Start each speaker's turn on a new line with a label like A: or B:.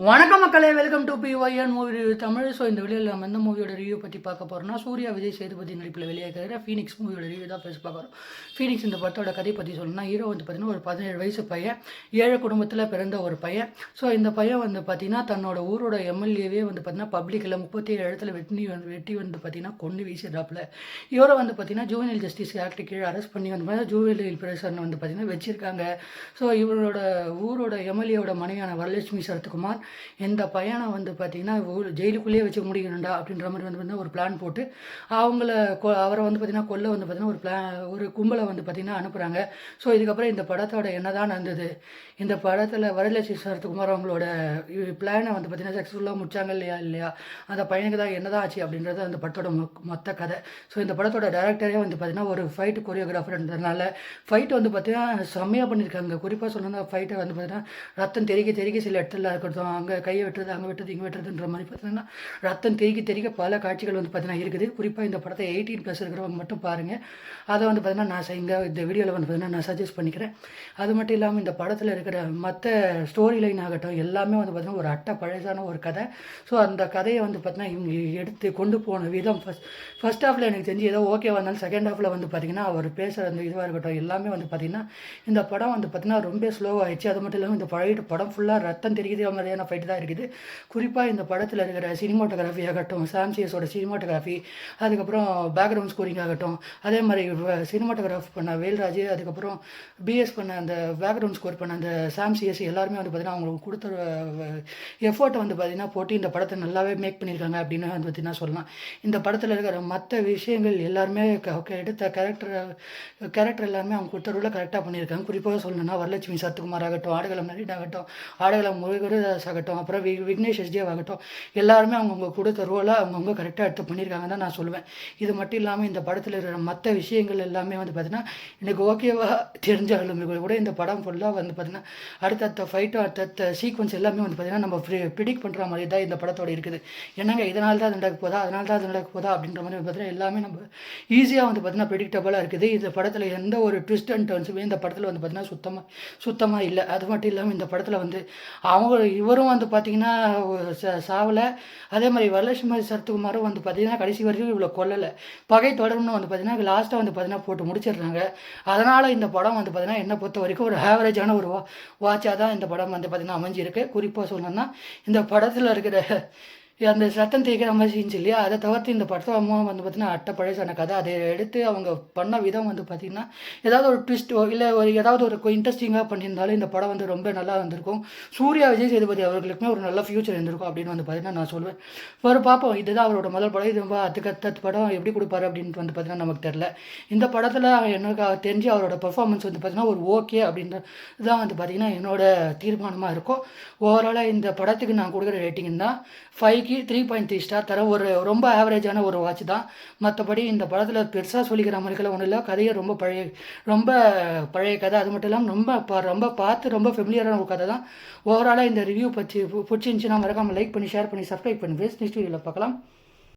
A: வணக்கம் மக்களே, welcome to PYN movie review Tamil. So இந்த வீடியோவில் நம்ம எந்த மூவியோட ரிவ்யூ பற்றி பார்க்க போகிறோம்னா, சூர்யா விஜய் சேதுபதி நடிப்பில் வெளியாகிற ஃபீனிக்ஸ் மூவியோட ரிவ்யூ தான் பேச பார்க்குறோம். ஃபீனிக்ஸ் இந்த படத்தோட கதை பற்றி சொல்லணும்னா, ஹீரோ வந்து பார்த்தீங்கன்னா ஒரு 17 வயசு பையன், ஏழை குடும்பத்தில் பிறந்த ஒரு பையன். ஸோ இந்த பையன் வந்து பார்த்தீங்கன்னா தன்னோட ஊரோட எம்எல்ஏவே வந்து பார்த்தீங்கன்னா பப்ளிக்கில் 37 இடத்துல வெட்டி வந்து பார்த்தீங்கன்னா கொண்டு வீசிடுறாப்புல. இவரை வந்து பார்த்தீங்கன்னா ஜூவனல் ஜஸ்டிஸ் ஆக்ட் கீழே அரெஸ்ட் பண்ணி வந்து ஜூவனல் பிரசன் வந்து பார்த்தீங்கன்னா வச்சிருக்காங்க. ஸோ இவரோட ஊரோட எம்எல்ஏவோட மனைவியான வரலட்சுமி சரத்குமார் இந்த பையனை வந்து பார்த்தீங்கன்னா ஜெயிலுக்குள்ளேயே வச்சு முடிக்கணும்டா அப்படின்ற மாதிரி வந்து பார்த்தீங்கன்னா ஒரு பிளான் போட்டு அவரை வந்து பார்த்தீங்கன்னா கொல்ல வந்து பார்த்தீங்கன்னா ஒரு கும்பலை வந்து பார்த்தீங்கன்னா அனுப்புகிறாங்க. ஸோ இதுக்கப்புறம் இந்த படத்தோட என்னதான் நடந்தது, இந்த படத்தில் வரலட்சுமி சரத்குமார் அவங்களோட பிளானை வந்து பார்த்தீங்கன்னா சக்ஸஸ்ஃபுல்லாக முடிச்சாங்க இல்லையா, அந்த பையனுக்கு தான் என்னதான் ஆச்சு அப்படின்றது அந்த படத்தோட மொத்த கதை. ஸோ இந்த படத்தோட டேரக்டரே வந்து பார்த்தீங்கன்னா ஒரு ஃபைட் கொரியோகிராஃபர்ன்றதுனால ஃபைட் வந்து பார்த்தீங்கன்னா செம்மையாக பண்ணியிருக்காங்க. குறிப்பாக சொல்லணும்னா ஃபைட்டை வந்து பார்த்தீங்கன்னா ரத்தம் தெறிக்க சில இடத்துல இருக்கட்டும், அங்கே கையை வெட்டுறது, அங்கே வெட்டுறது, இங்கே வெட்டுறதுன்ற மாதிரி பார்த்தீங்கன்னா ரத்தம் தெறிக்க பல காட்சிகள் வந்து பார்த்தீங்கன்னா இருக்குது. குறிப்பாக இந்த படத்தை 18+ இருக்கிறவங்க மட்டும் பாருங்கள். அதை வந்து பார்த்தீங்கன்னா இந்த வீடியோவில் வந்து பார்த்தீங்கன்னா நான் சஜஸ்ட் பண்ணிக்கிறேன். அது மட்டும் இல்லாமல் இந்த படத்தில் இருக்கிற மற்ற ஸ்டோரி லைன் ஆகட்டும் எல்லாமே வந்து பார்த்தீங்கன்னா ஒரு பழசான ஒரு கதை. ஸோ அந்த கதையை வந்து பார்த்தீங்கன்னா இவங்க எடுத்து கொண்டு போன விதம் ஃபர்ஸ்ட் ஹாஃபில் எனக்கு தெரிஞ்சு ஏதோ ஓகே வந்தாலும் செகண்ட் ஹாஃபில் வந்து பார்த்தீங்கன்னா அவர் பேசுகிற அந்த இதுவாக இருக்கட்டும் எல்லாமே வந்து பார்த்தீங்கன்னா இந்த படம் வந்து பார்த்தீங்கன்னா ரொம்ப ஸ்லோவாகிடுச்சு. அது மட்டும் இல்லாமல் இந்த படம் ஃபுல்லாக ரத்தம் தெரியுது மாதிரியான ஃபைட்டு தான் இருக்குது. குறிப்பாக இந்த படத்தில் இருக்கிற சினிமாட்டோகிராஃபி ஆகட்டும், சாம்சியஸோட சினிமாட்டோகிராஃபி, அதுக்கப்புறம் பேக்ரவுண்ட் ஸ்கோரிங் ஆகட்டும், அதே மாதிரி சினிமாட்டோகிராஃபி பண்ண வேல்ராஜ், அதுக்கப்புறம் பிஎஸ் பண்ண அந்த பேக்ரவுண்ட் ஸ்கோர் பண்ண அந்த சாம்சியஸ் எல்லாருமே வந்து பார்த்தீங்கன்னா அவங்களுக்கு கொடுத்த எஃபோர்ட்டை வந்து பார்த்தீங்கன்னா போட்டு இந்த படத்தை நல்லாவே மேக் பண்ணியிருக்காங்க அப்படின்னு வந்து பார்த்தீங்கன்னா சொல்லலாம். இந்த படத்தில் இருக்கிற மற்ற விஷயங்கள் எல்லாருமே எடுத்த கேரக்டர் எல்லாமே அவங்க கொடுத்த ரோலை கரெக்டாக பண்ணியிருக்காங்க. குறிப்பாக சொல்லணும்னா வரலட்சுமி சரத்குமார் ஆகட்டும், ஆடுகளம் நரீன் ஆகட்டும், ஆடுகளம் முருகதாஸ் ஆகட்டும், அப்புறம் விக்னேஷ் எஸ்ஜேவ் ஆகட்டும், எல்லாருமே அவங்கவுங்க கொடுத்த ரோலை அவங்கவுங்க கரெக்டாக எடுத்து பண்ணியிருக்காங்க தான் நான் சொல்லுவேன். இது மட்டும் இல்லாமல் இந்த படத்தில் இருக்கிற மற்ற விஷயங்கள் எல்லாமே வந்து பார்த்தீங்கன்னா எனக்கு ஓகேவா தெரிஞ்சாலும் கூட இந்த படம் ஃபுல்லாக வந்து பார்த்தீங்கன்னா அடுத்தடுத்த ஃபைட்டோ அடுத்தடுத்த சீக்வன்ஸ் எல்லாமே வந்து பார்த்தீங்கன்னா நம்ம ப்ரிடிக்ட் பண்ணுற மாதிரி தான் இந்த படத்தோடு இருக்குது. என்னங்க இதனால தான் அது நடக்க போதா, அதனால தான் அது நடக்க போதா அப்படின்ற மாதிரி பார்த்தீங்கன்னா எல்லாமே நம்ம ஈஸியாக வந்து பார்த்தீங்கன்னா ப்ரிடிக்டபுளாக இருக்குது. இந்த படத்தில் எந்த ஒரு ட்விஸ்ட் அண்ட் டர்ன்ஸுமே இந்த படத்தில் வந்து பார்த்தீங்கன்னா சுத்தமாக இல்லை. அது மட்டும் இல்லாமல் இந்த படத்தில் வந்து இவரும் வந்து பார்த்தீங்கன்னா சாவலை, அதே மாதிரி வரலட்சுமி சரத்குமாரும் வந்து பார்த்தீங்கன்னா கடைசி வரைக்கும் இவ்வளோ கொல்லலை. பகை தொடரும்னு வந்து பார்த்தீங்கன்னா லாஸ்ட்டாக வந்து பார்த்தீங்கன்னா போட்டு முடிச்சிடுறாங்க. அதனால் இந்த படம் வந்து பார்த்தீங்கன்னா என்னை பொறுத்த வரைக்கும் ஒரு ஆவரேஜான ஒரு வாட்சாக தான் இந்த படம் வந்து பார்த்தீங்கன்னா அமைஞ்சிருக்கு. குறிப்பாக சொல்லணும்னா இந்த படத்தில் இருக்கிற அந்த சத்தம் தேய்க்கிற மாதிரி சீன்ஸ் இல்லையா, அதை தவிர்த்து இந்த படத்தை அம்மா வந்து பார்த்தீங்கன்னா பழசான கதை. அதை எடுத்து அவங்க பண்ண விதம் வந்து பார்த்திங்கன்னா ஏதாவது ஒரு ட்விஸ்ட்டோ இல்லை ஏதாவது ஒரு இன்ட்ரெஸ்டிங்காக பண்ணியிருந்தாலும் இந்த படம் வந்து ரொம்ப நல்லா வந்திருக்கும். சூர்யா விஜய் சேதுபதி அவர்களுக்குமே ஒரு நல்ல ஃபியூச்சர் இருந்திருக்கும் அப்படின்னு வந்து பார்த்தீங்கன்னா நான் சொல்லுவேன். ஒரு பார்ப்போம், இதுதான் அவரோட முதல் படம். இது ரொம்ப அதுக்கு படம் எப்படி கொடுப்பாரு அப்படின்ட்டு வந்து பார்த்தீங்கன்னா நமக்கு தெரில. இந்த படத்தில் எனக்கு தெரிஞ்சு அவரோட பெர்ஃபார்மன்ஸ் வந்து பார்த்திங்கன்னா ஒரு ஓகே அப்படின்ற தான் வந்து பார்த்திங்கன்னா என்னோட தீர்மானமாக இருக்கும். ஓவராலாக இந்த படத்துக்கு நான் கொடுக்குற ரேட்டிங் தான் 5க்கு 3.3 ஸ்டார் தர. ஒரு ரொம்ப ஆவரேஜான ஒரு வாட்ச் தான். மற்றபடி இந்த படத்தில் பெருசாக சொல்லிக்கிற மாதிரிக்கெல்லாம் ஒன்றும் இல்லை. கதையை ரொம்ப பழைய கதை. அது மட்டும் இல்லாமல் ரொம்ப பார்த்து ரொம்ப ஃபெமிலியரான ஒரு கதை தான். ஓவராலாக இந்த ரிவ்யூ பற்றி பிடிச்சிருந்துச்சுன்னா மறக்காமல் லைக் பண்ணி ஷேர் பண்ணி சப்ஸ்கிரைப் பண்ணி நெக்ஸ்ட் வீடியோவில் பார்க்கலாம்.